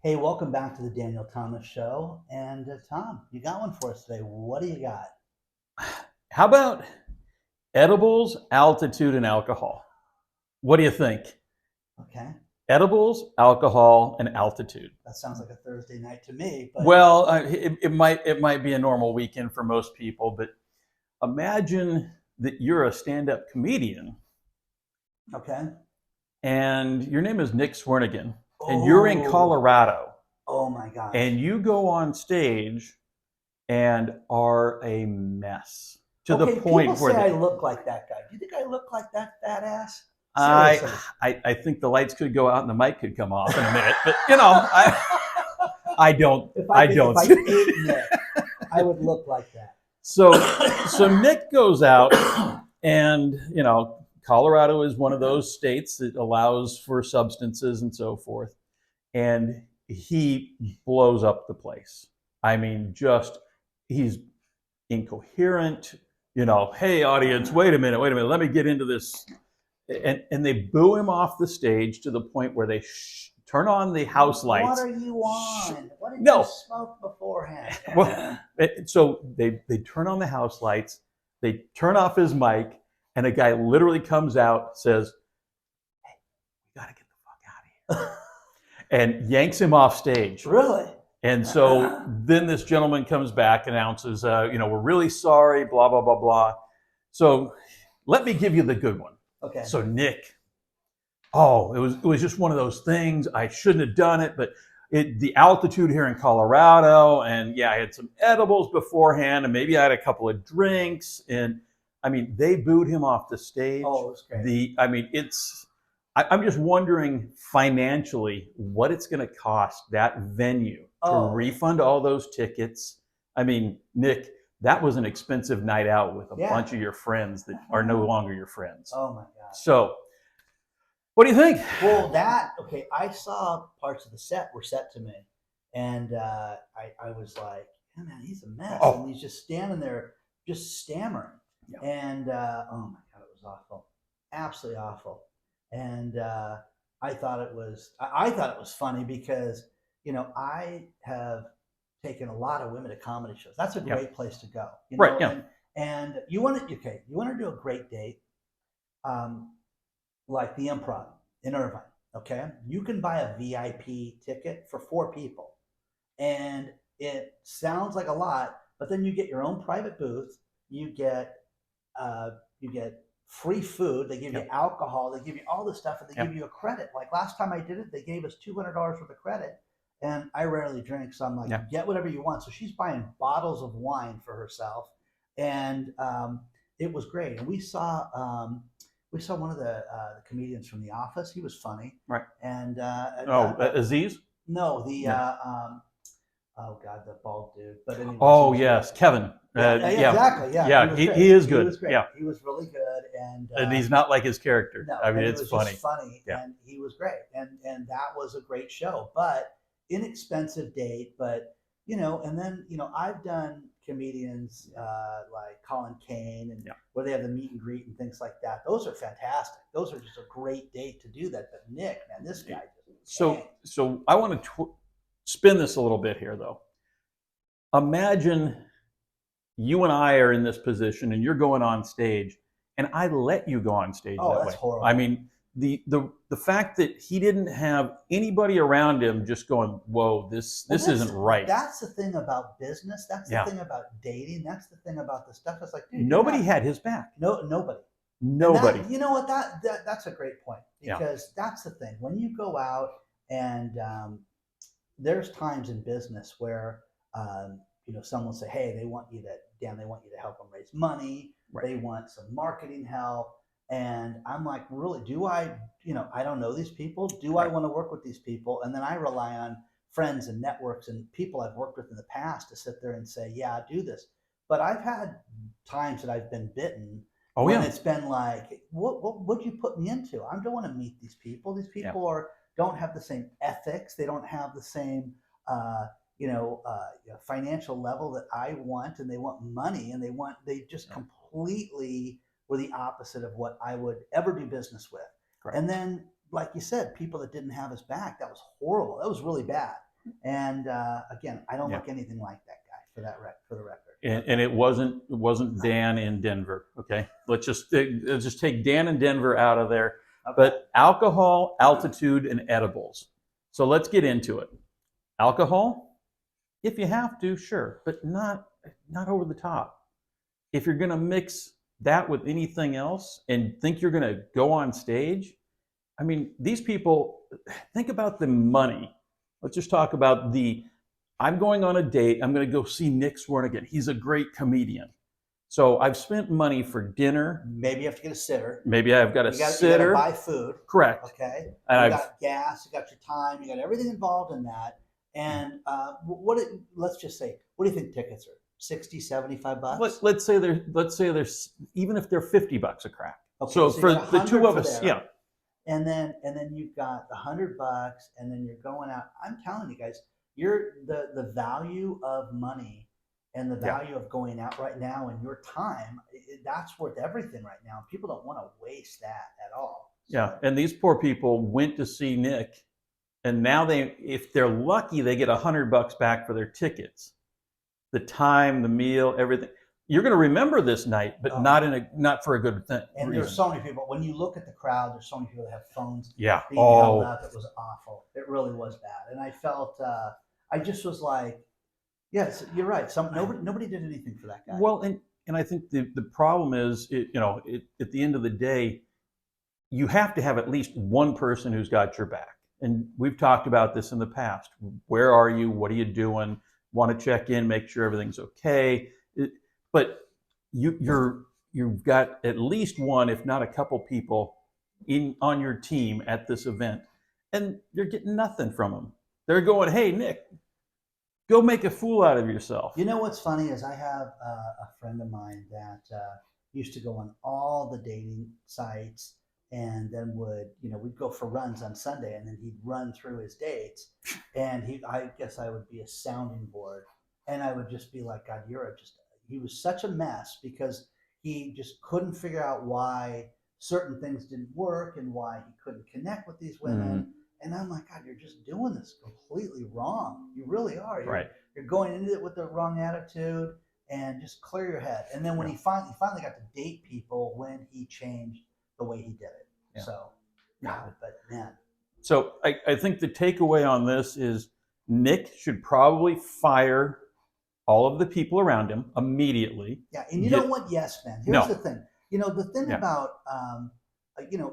Hey, welcome back to the Daniel Thomas Show. And Tom, you got one for us today. What do you got? How about edibles, altitude, and alcohol? What do you think? Okay, Edibles, alcohol, and altitude. that sounds like a Thursday night to me, but Well, it might be a normal weekend for most people, but imagine that you're a stand-up comedian okay. and your name is Nick Swernigan, and you're in Oh, Colorado, oh my gosh. and you go on stage and are a mess to the Okay, people point where say I the look like that guy. Do you think I look like that fat ass? I, Seriously. I think the lights could go out and the mic could come off in a minute, but I don't I if don't. I ate Nick, I would look like that. So Nick goes out, and Colorado is one of those states that allows for substances and so forth, and he blows up the place. I mean, just he's incoherent. Hey audience, wait a minute, let me get into this, and they boo him off the stage to the point where they turn on the house What lights. are you on? What did you No, smoke beforehand? well, so they turn on the house lights, they turn off his mic, and a guy literally comes out, says, "We gotta get the fuck out of here," and yanks him off stage. Really? And so then this gentleman comes back, announces, we're really sorry, blah blah blah blah. So let me give you the good one. Okay. So Nick, oh, it was just one of those things. I shouldn't have done it, but the altitude here in Colorado, and yeah, I had some edibles beforehand, and maybe I had a couple of drinks, and I mean, they booed him off the stage. Oh, it was great. I mean, I'm just wondering financially what it's going to cost that venue to Oh, refund all those tickets. I mean, Nick, that was an expensive night out with a yeah. bunch of your friends that are no longer your friends. Oh my God. So what do you think? Well, okay. I saw parts of the set were set to me, and I was like, yeah, man, he's a mess, and Oh, he's just standing there, just stammering, yeah, and oh my God, it was awful, absolutely awful, and I thought it was funny because I have taken a lot of women to comedy shows. That's a yeah, great place to go, right, yeah, and you want to do a great date. Um, like the Improv in Irvine. Okay, you can buy a VIP ticket for four people, and it sounds like a lot, but then you get your own private booth. You get uh, you get free food. They give yeah, you alcohol. They give you all this stuff, and they yeah, give you a credit. Like last time I did it, they gave us $200 worth of credit, and I rarely drink, so I'm like, yeah. get whatever you want. So she's buying bottles of wine for herself, and it was great. And we saw one of the comedians from The Office. He was funny, Right. and Oh, Aziz? no, Yeah. oh God, the bald dude. But anyways, he Oh, was great. yes, Kevin. Yeah, yeah, Yeah, exactly. Yeah, he yeah. was He great. is He good. was great. Yeah, He was really good, and and he's not like his character. no, I mean, and he it's was just funny. funny, Yeah, and he was great, and that was a great show. But inexpensive date, but and then I've done comedians like Colin Kane and yeah. where they have the meet and greet and things like that. Those are fantastic. Those are just a great date to do that. But Nick, man, this guy just So, tanked. so I want to spin this a little bit here, though. Imagine you and I are in this position, and you're going on stage, and I let you go on stage Oh, that that's way. I horrible. mean, the fact that he didn't have anybody around him just going, "Whoa, this Well, this isn't right." that's the thing about business. That's the Yeah, thing about dating. That's the thing about the stuff. It's like, dude, you're nobody not had his back. nobody. And Nobody. what that's a great point Yeah, because that's the thing. When you go out and there's times in business where someone will say, hey, they want you to help them raise money. right. They want some marketing help. And I'm like, really, I don't know these people. Do I Right. want to work with these people? And then I rely on friends and networks and people I've worked with in the past to sit there and say, yeah, do this. But I've had times that I've been bitten Oh when yeah. it's been like, what would you put me into? I don't want to meet these people. These Yeah. people don't have the same ethics. They don't have the same financial level that I want, and they want money, and they just Yeah. completely were the opposite of what I would ever do business with. Correct. And then, like you said, people that didn't have his back, that was horrible. That was really bad. And again, I don't Yeah. look anything like that guy for the record. And it wasn't Dan in Denver. Okay, let's just take Dan in Denver out of there. Okay. But alcohol, altitude, and edibles. So let's get into it. Alcohol, if you have to, sure, but not over the top. If you're going to mix that with anything else and think you're going to go on stage, I mean, these people, think about the money. Let's just talk about I'm going on a date. I'm going to go see Nick Swardson. He's a great comedian. So I've spent money for dinner. Maybe you have to get a sitter. Maybe I've got a sitter. You got to buy food. Correct. Okay. And you got gas. You got your time. You got everything involved in that. And let's just say, what do you think tickets are? 60, 75 bucks? Let's say there's even if they're $50 a crack. Okay, so for the two of us, there. yeah. And then you've got the $100, and then you're going out. I'm telling you guys, you're the value of money and the value of going out right now and your time, that's worth everything right now. People don't want to waste that at all. So. Yeah, and these poor people went to see Nick, and now if they're lucky, they get $100 back for their tickets, the time, the meal, everything. You're going to remember this night, but not for a good thing. And there's so many people. When you look at the crowd, there's so many people that have phones. Yeah. Being held up. It was awful. It really was bad. And I felt, I just was like, yes, you're right. Nobody did anything for that guy. Well, and I think the problem is, at the end of the day, you have to have at least one person who's got your back. And we've talked about this in the past. Where are you? What are you doing? Want to check in, make sure everything's okay. But you've got at least one, if not a couple people on your team at this event, and you're getting nothing from them. They're going, "Hey, Nick, go make a fool out of yourself." You know what's funny is I have a friend of mine that used to go on all the dating sites, and then we'd go for runs on Sunday, and then he'd run through his dates, and I guess I would be a sounding board, and I would just be like, God, he was such a mess because he just couldn't figure out why certain things didn't work and why he couldn't connect with these women. Mm-hmm. And I'm like, God, you're just doing this completely wrong. You really are. You're going into it with the wrong attitude, and just clear your head. And then when he finally got to date people, when he changed the way he did it. Yeah. So, but man. So I think the takeaway on this is Nick should probably fire all of the people around him immediately. Yeah, and you don't want yes men. Here's the thing. The thing about,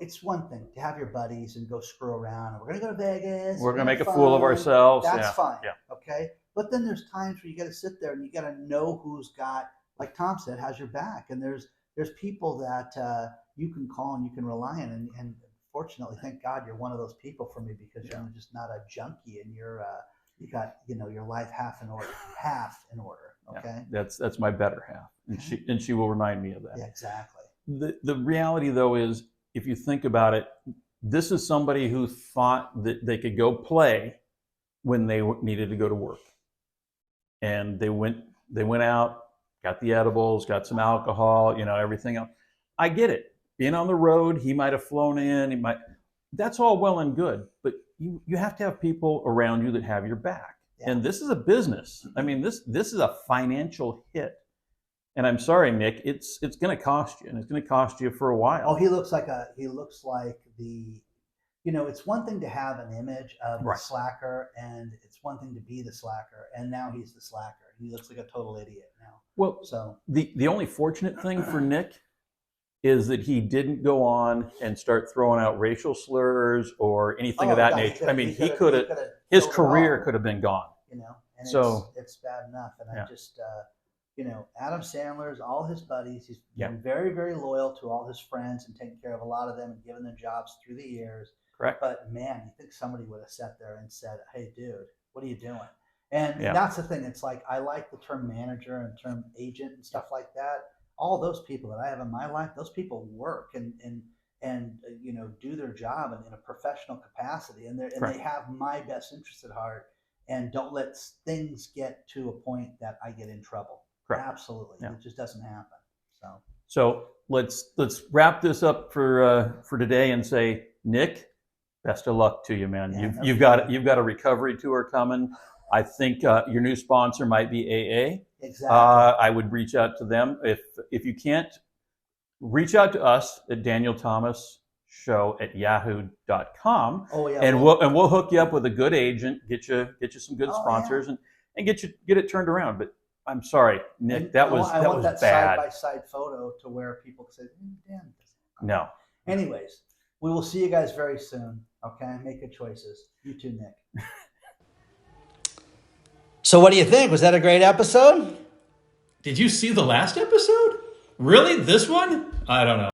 it's one thing to have your buddies and go screw around. And we're going to go to Vegas. We're going to make a fool of ourselves. That's fine. Yeah. Okay. But then there's times where you got to sit there and you got to know who's got, like Tom said, has your back. And there's people that you can call and you can rely on. And fortunately, thank God you're one of those people for me, because you're just not a junkie, and you got your life half in order. Okay, that's my better half, and she will remind me of that. Yeah, exactly. The reality though is, if you think about it, this is somebody who thought that they could go play when they needed to go to work, and they went out, got the edibles, got some alcohol, everything else. I get it. Being on the road, he might have flown in. That's all well and good, but you have to have people around you that have your back. Yeah. And this is a business. I mean, this is a financial hit. And I'm sorry, Nick, it's going to cost you, and it's going to cost you for a while. Oh, he looks like it's one thing to have an image of the slacker, and it's one thing to be the slacker. And now he's the slacker. He looks like a total idiot now. Well, so the only fortunate thing for Nick is that he didn't go on and start throwing out racial slurs or anything of that nature. I mean, his career could have been gone. And it's bad enough. And I just, Adam Sandler's, all his buddies, he's been very, very loyal to all his friends and taking care of a lot of them and giving them jobs through the years. Correct. But man, you think somebody would have sat there and said, "Hey, dude, what are you doing?" And that's the thing. It's like, I like the term manager and term agent and stuff like that. All those people that I have in my life, those people work and do their job in a professional capacity, and they have my best interest at heart, and don't let things get to a point that I get in trouble. Correct. Absolutely, it just doesn't happen. So let's wrap this up for today and say, Nick, Best of luck to you, man. Yeah, You've got a recovery tour coming. I think your new sponsor might be AA. Exactly. I would reach out to them. If you can't, reach out to us at danielthomasshow@yahoo.com. Oh yeah. And we'll hook you up with a good agent, get you some good sponsors, and get it turned around. But I'm sorry, Nick, and that was I want that bad. side by side photo to where people say, "Damn." No. Anyways, we will see you guys very soon. Okay, make good choices. You too, Nick. So what do you think? Was that a great episode? Did you see the last episode? Really? This one? I don't know.